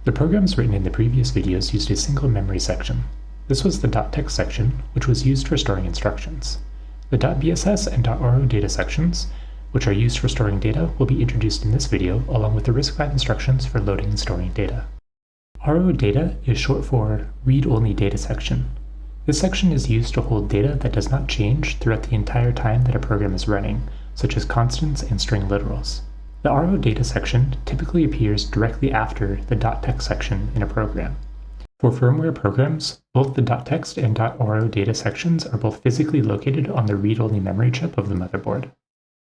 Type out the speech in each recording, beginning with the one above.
The programs written in the previous videos used a single memory section. This was the .text section, which was used for storing instructions. The .bss and .ro data sections, which are used for storing data, will be introduced in this video along with the RISC-V instructions for loading and storing data. RO data is short for read-only data section. This section is used to hold data that does not change throughout the entire time that a program is running, such as constants and string literals. The RO data section typically appears directly after the .text section in a program. For firmware programs, both the .text and .ro data sections are both physically located on the read-only memory chip of the motherboard.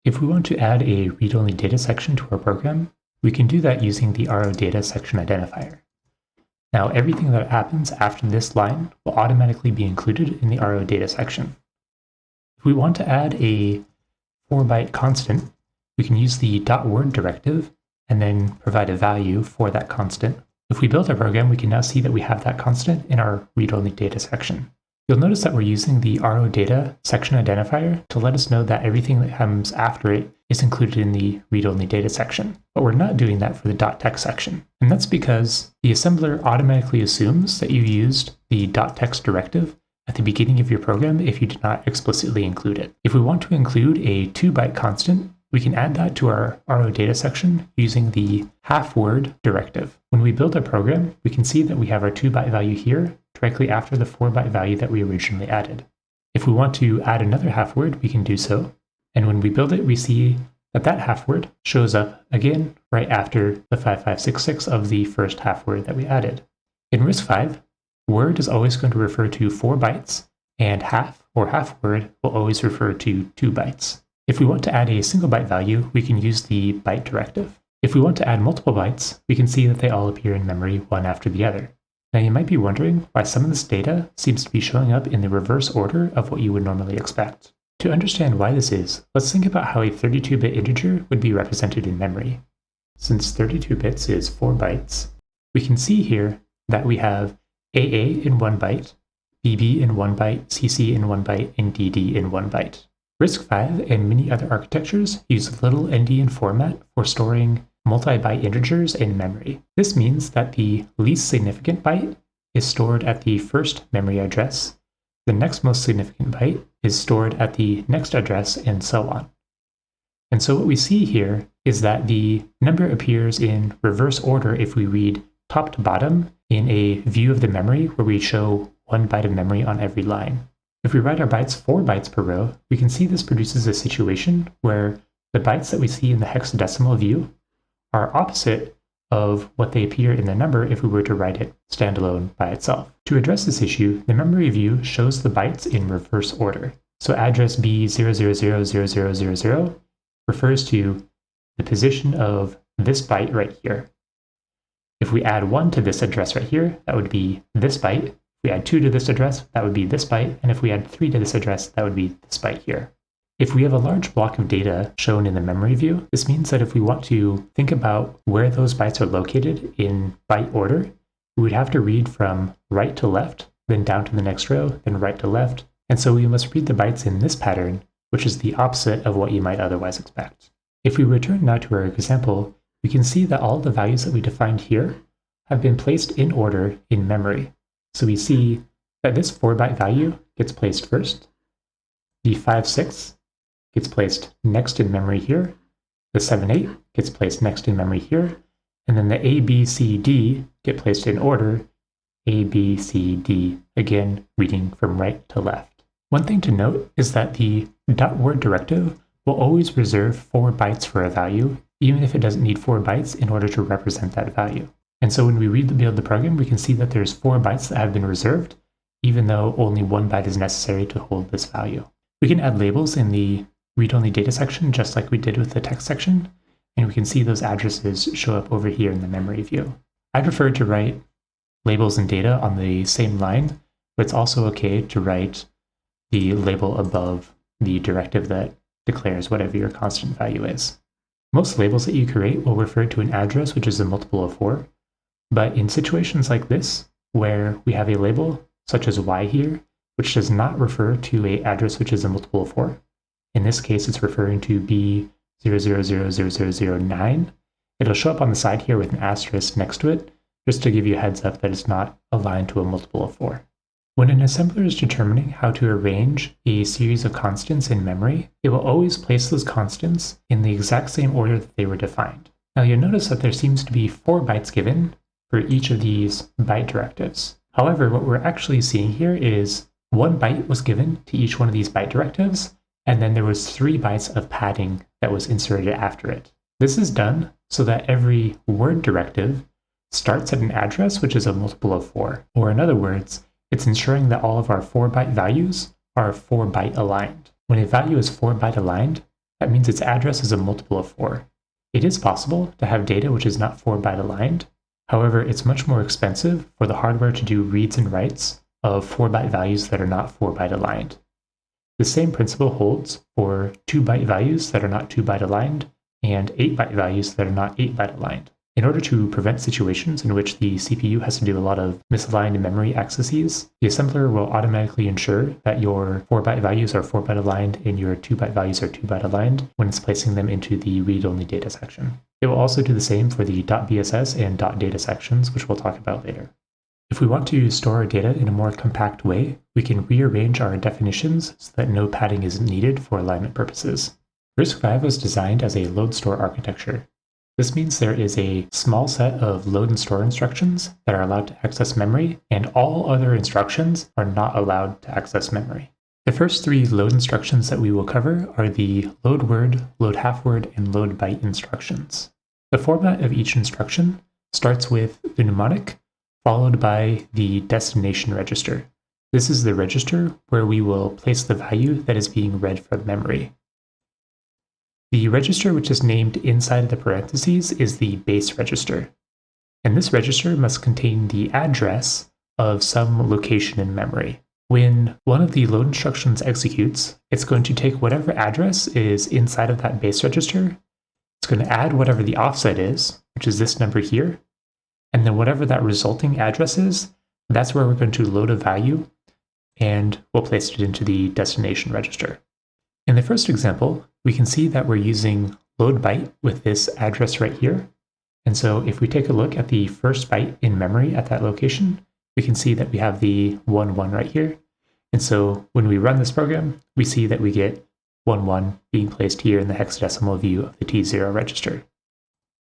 If we want to add a read-only data section to our program, we can do that using the RO data section identifier. Now, everything that happens after this line will automatically be included in the RO data section. If we want to add a 4-byte constant, we can use the .word directive and then provide a value for that constant. If we build our program, we can now see that we have that constant in our read-only data section. You'll notice that we're using the RO data section identifier to let us know that everything that comes after it is included in the read-only data section, but we're not doing that for the .text section. And that's because the assembler automatically assumes that you used the .text directive at the beginning of your program if you did not explicitly include it. If we want to include a 2-byte constant, we can add that to our RO data section using the half-word directive. When we build our program, we can see that we have our 2-byte value here directly after the 4-byte value that we originally added. If we want to add another half-word, we can do so. And when we build it, we see that that half-word shows up again right after the 5566 of the first half-word that we added. In RISC-V, word is always going to refer to 4 bytes, and half or half-word will always refer to 2 bytes. If we want to add a single byte value, we can use the byte directive. If we want to add multiple bytes, we can see that they all appear in memory one after the other. Now you might be wondering why some of this data seems to be showing up in the reverse order of what you would normally expect. To understand why this is, let's think about how a 32-bit integer would be represented in memory. Since 32 bits is 4 bytes, we can see here that we have AA in 1 byte, BB in 1 byte, CC in 1 byte, and DD in 1 byte. RISC-V and many other architectures use little endian format for storing multi-byte integers in memory. This means that the least significant byte is stored at the first memory address, the next most significant byte is stored at the next address, and so on. And so what we see here is that the number appears in reverse order if we read top to bottom in a view of the memory where we show 1 byte of memory on every line. If we write our bytes 4 bytes per row, we can see this produces a situation where the bytes that we see in the hexadecimal view are opposite of what they appear in the number if we were to write it standalone by itself. To address this issue, the memory view shows the bytes in reverse order. So address B0000000 refers to the position of this byte right here. If we add 1 to this address right here, that would be this byte. If we add 2 to this address, that would be this byte, and if we add 3 to this address, that would be this byte here. If we have a large block of data shown in the memory view, this means that if we want to think about where those bytes are located in byte order, we would have to read from right to left, then down to the next row, then right to left, and so we must read the bytes in this pattern, which is the opposite of what you might otherwise expect. If we return now to our example, we can see that all the values that we defined here have been placed in order in memory. So we see that this 4-byte value gets placed first, the 5-6 gets placed next in memory here, the 7-8 gets placed next in memory here, and then the A, B, C, D get placed in order, A, B, C, D, again reading from right to left. One thing to note is that the .word directive will always reserve 4 bytes for a value, even if it doesn't need 4 bytes in order to represent that value. And so when we build the program, we can see that there's 4 bytes that have been reserved, even though only 1 byte is necessary to hold this value. We can add labels in the read-only data section, just like we did with the text section, and we can see those addresses show up over here in the memory view. I prefer to write labels and data on the same line, but it's also okay to write the label above the directive that declares whatever your constant value is. Most labels that you create will refer to an address which is a multiple of 4, but in situations like this, where we have a label such as y here, which does not refer to an address which is a multiple of 4, in this case it's referring to B0000009, it'll show up on the side here with an asterisk next to it, just to give you a heads up that it's not aligned to a multiple of 4. When an assembler is determining how to arrange a series of constants in memory, it will always place those constants in the exact same order that they were defined. Now you'll notice that there seems to be 4 bytes given for each of these byte directives. However, what we're actually seeing here is 1 byte was given to each one of these byte directives, and then there was 3 bytes of padding that was inserted after it. This is done so that every word directive starts at an address which is a multiple of 4, or in other words, it's ensuring that all of our 4-byte values are 4-byte aligned. When a value is 4-byte aligned, that means its address is a multiple of 4. It is possible to have data which is not 4-byte aligned. However, it's much more expensive for the hardware to do reads and writes of 4-byte values that are not 4-byte aligned. The same principle holds for 2-byte values that are not 2-byte aligned and 8-byte values that are not 8-byte aligned. In order to prevent situations in which the CPU has to do a lot of misaligned memory accesses, the assembler will automatically ensure that your 4-byte values are 4-byte aligned and your 2-byte values are 2-byte aligned when it's placing them into the read-only data section. It will also do the same for the .bss and .data sections, which we'll talk about later. If we want to store our data in a more compact way, we can rearrange our definitions so that no padding is needed for alignment purposes. RISC-V was designed as a load-store architecture. This means there is a small set of load and store instructions that are allowed to access memory, and all other instructions are not allowed to access memory. The first 3 load instructions that we will cover are the load word, load half word, and load byte instructions. The format of each instruction starts with the mnemonic, followed by the destination register. This is the register where we will place the value that is being read from memory. The register which is named inside of the parentheses is the base register, and this register must contain the address of some location in memory. When one of the load instructions executes, it's going to take whatever address is inside of that base register, it's going to add whatever the offset is, which is this number here, and then whatever that resulting address is, that's where we're going to load a value, and we'll place it into the destination register. In the first example, we can see that we're using load byte with this address right here. And so if we take a look at the first byte in memory at that location, we can see that we have the 1, 1 right here. And so when we run this program, we see that we get 1, 1 being placed here in the hexadecimal view of the T0 register.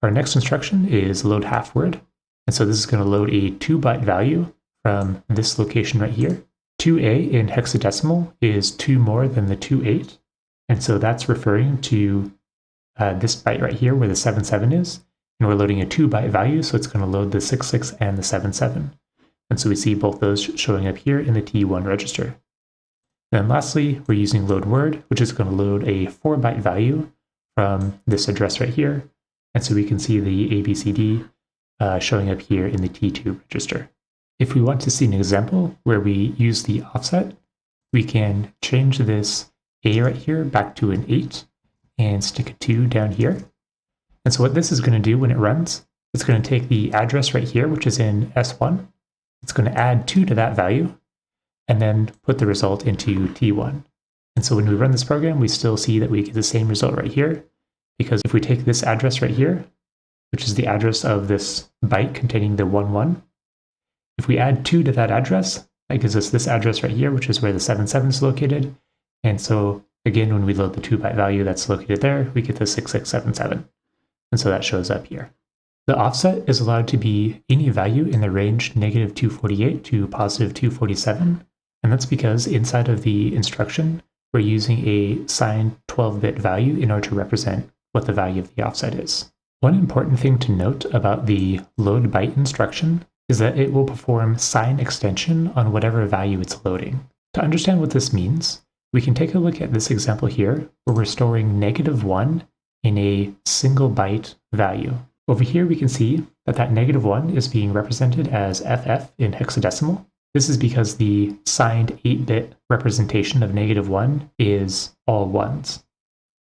Our next instruction is load half word. And so this is going to load a 2-byte value from this location right here. 2A in hexadecimal is 2 more than the 28. And so that's referring to this byte right here where the 77 is. And we're loading a 2-byte value, so it's going to load the 66 and the 77. And so we see both those showing up here in the T1 register. Then lastly, we're using load word, which is going to load a 4-byte value from this address right here. And so we can see the ABCD showing up here in the T2 register. If we want to see an example where we use the offset, we can change this A right here back to an 8 and stick a 2 down here. And so what this is going to do when it runs, it's going to take the address right here, which is in S1. It's going to add 2 to that value and then put the result into T1. And so when we run this program, we still see that we get the same result right here, because if we take this address right here, which is the address of this byte containing the 1, 1, if we add 2 to that address, that gives us this address right here, which is where the 77 is located. And so again, when we load the 2-byte value that's located there, we get the 6677. And so that shows up here. The offset is allowed to be any value in the range -248 to +247. And that's because inside of the instruction, we're using a signed 12-bit value in order to represent what the value of the offset is. One important thing to note about the load byte instruction is that it will perform sign extension on whatever value it's loading. To understand what this means, we can take a look at this example here, where we're storing -1 in a single byte value. Over here, we can see that that -1 is being represented as FF in hexadecimal. This is because the signed 8-bit representation of -1 is all ones.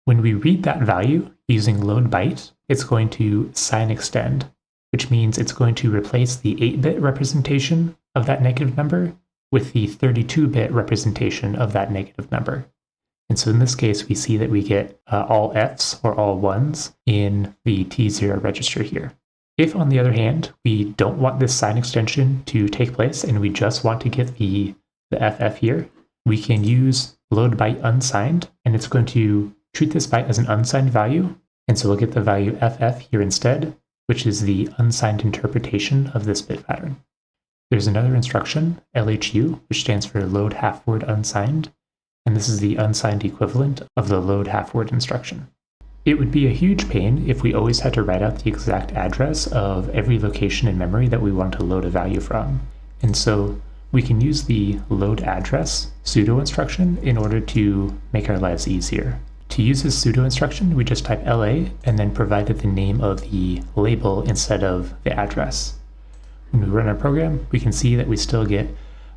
When we read that value using load byte, it's going to sign extend, which means it's going to replace the 8-bit representation of that negative number with the 32-bit representation of that negative number. And so in this case, we see that we get all Fs or all ones in the T0 register here. If, on the other hand, we don't want this sign extension to take place and we just want to get the FF here, we can use load byte unsigned, and it's going to treat this byte as an unsigned value. And so we'll get the value FF here instead, which is the unsigned interpretation of this bit pattern. There's another instruction, LHU, which stands for load half word unsigned, and this is the unsigned equivalent of the load half word instruction. It would be a huge pain if we always had to write out the exact address of every location in memory that we want to load a value from. And so we can use the load address pseudo instruction in order to make our lives easier. To use this pseudo instruction, we just type LA and then provided the name of the label instead of the address. When we run our program, we can see that we still get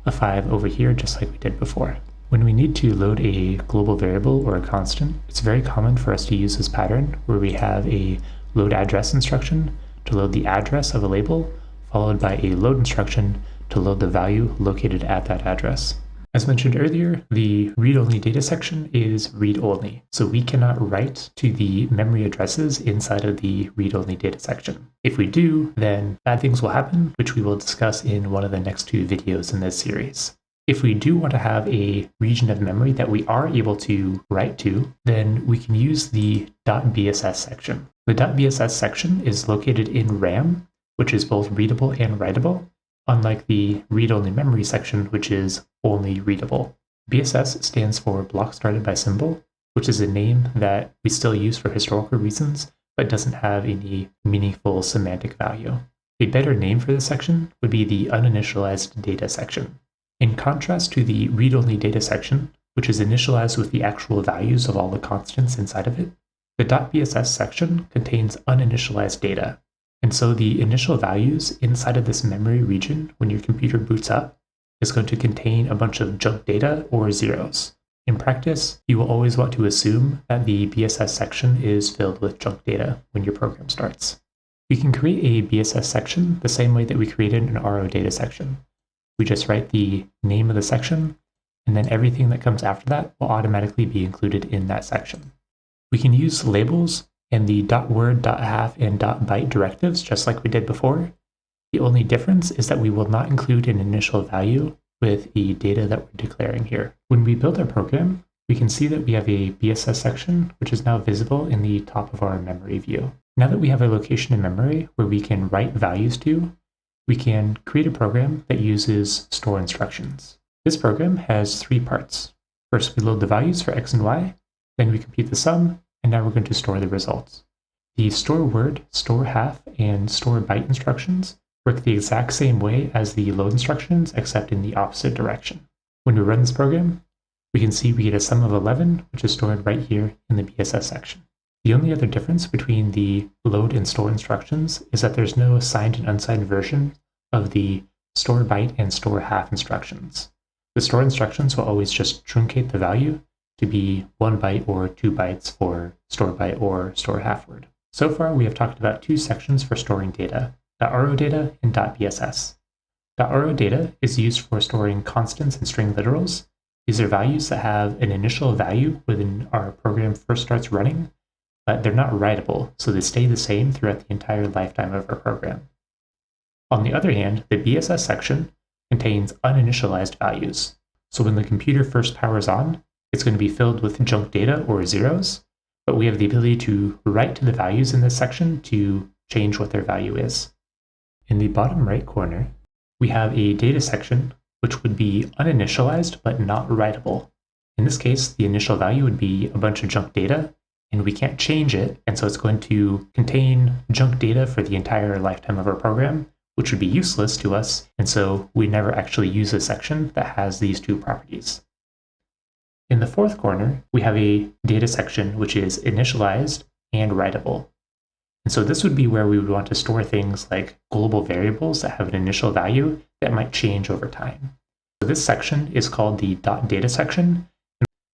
a 5 over here, just like we did before. When we need to load a global variable or a constant, it's very common for us to use this pattern where we have a load address instruction to load the address of a label, followed by a load instruction to load the value located at that address. As mentioned earlier, the read-only data section is read-only, so we cannot write to the memory addresses inside of the read-only data section. If we do, then bad things will happen, which we will discuss in one of the next 2 videos in this series. If we do want to have a region of memory that we are able to write to, then we can use the .bss section. The .bss section is located in RAM, which is both readable and writable, unlike the read-only memory section, which is only readable. BSS stands for block started by symbol, which is a name that we still use for historical reasons, but doesn't have any meaningful semantic value. A better name for this section would be the uninitialized data section. In contrast to the read-only data section, which is initialized with the actual values of all the constants inside of it, the .bss section contains uninitialized data. And so the initial values inside of this memory region when your computer boots up is going to contain a bunch of junk data or zeros. In practice, you will always want to assume that the BSS section is filled with junk data when your program starts. We can create a BSS section the same way that we created an RO data section. We just write the name of the section, and then everything that comes after that will automatically be included in that section. We can use labels and the .word, .half, and .byte directives just like we did before. The only difference is that we will not include an initial value with the data that we're declaring here. When we build our program, we can see that we have a BSS section, which is now visible in the top of our memory view. Now that we have a location in memory where we can write values to, we can create a program that uses store instructions. This program has 3 parts. First, we load the values for x and y, then we compute the sum, and now we're going to store the results. The store word, store half, and store byte instructions work the exact same way as the load instructions, except in the opposite direction. When we run this program, we can see we get a sum of 11, which is stored right here in the BSS section. The only other difference between the load and store instructions is that there's no signed and unsigned version of the store byte and store half instructions. The store instructions will always just truncate the value to be 1 byte or 2 bytes for store byte or store half word. So far, we have talked about 2 sections for storing data, .ro data and .bss. .ro data is used for storing constants and string literals. These are values that have an initial value when our program first starts running, but they're not writable, so they stay the same throughout the entire lifetime of our program. On the other hand, the BSS section contains uninitialized values. So when the computer first powers on, it's going to be filled with junk data or zeros, but we have the ability to write to the values in this section to change what their value is. In the bottom right corner, we have a data section which would be uninitialized but not writable. In this case, the initial value would be a bunch of junk data, and we can't change it, and so it's going to contain junk data for the entire lifetime of our program, which would be useless to us, and so we never actually use a section that has these 2 properties. In the fourth corner, we have a data section which is initialized and writable. And so this would be where we would want to store things like global variables that have an initial value that might change over time. So this section is called the .data section.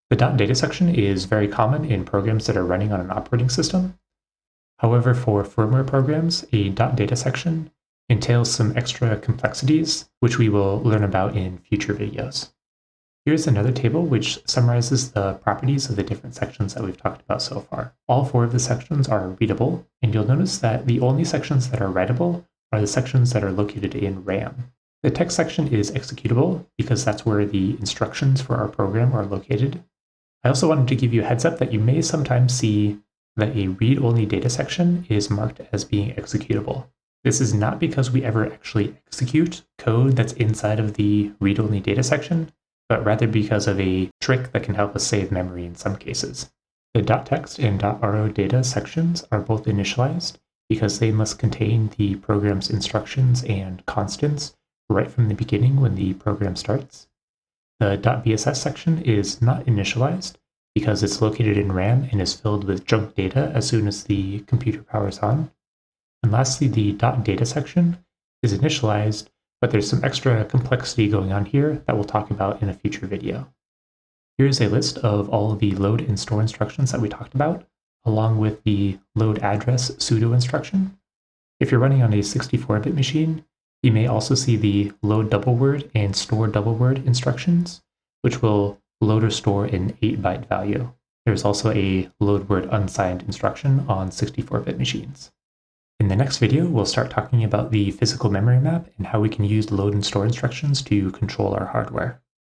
The .data section is very common in programs that are running on an operating system. However, for firmware programs, a .data section entails some extra complexities, which we will learn about in future videos. Here's another table which summarizes the properties of the different sections that we've talked about so far. All 4 of the sections are readable, and you'll notice that the only sections that are writable are the sections that are located in RAM. The text section is executable because that's where the instructions for our program are located. I also wanted to give you a heads up that you may sometimes see that a read-only data section is marked as being executable. This is not because we ever actually execute code that's inside of the read-only data section, but rather because of a trick that can help us save memory in some cases. The .text and .ro data sections are both initialized because they must contain the program's instructions and constants right from the beginning when the program starts. The .bss section is not initialized because it's located in RAM and is filled with junk data as soon as the computer powers on. And lastly, the .data section is initialized, but there's some extra complexity going on here that we'll talk about in a future video. Here's a list of all of the load and store instructions that we talked about, along with the load address pseudo instruction. If you're running on a 64-bit machine, you may also see the load double word and store double word instructions, which will load or store an 8-byte value. There's also a load word unsigned instruction on 64-bit machines. In the next video, we'll start talking about the physical memory map and how we can use load and store instructions to control our hardware.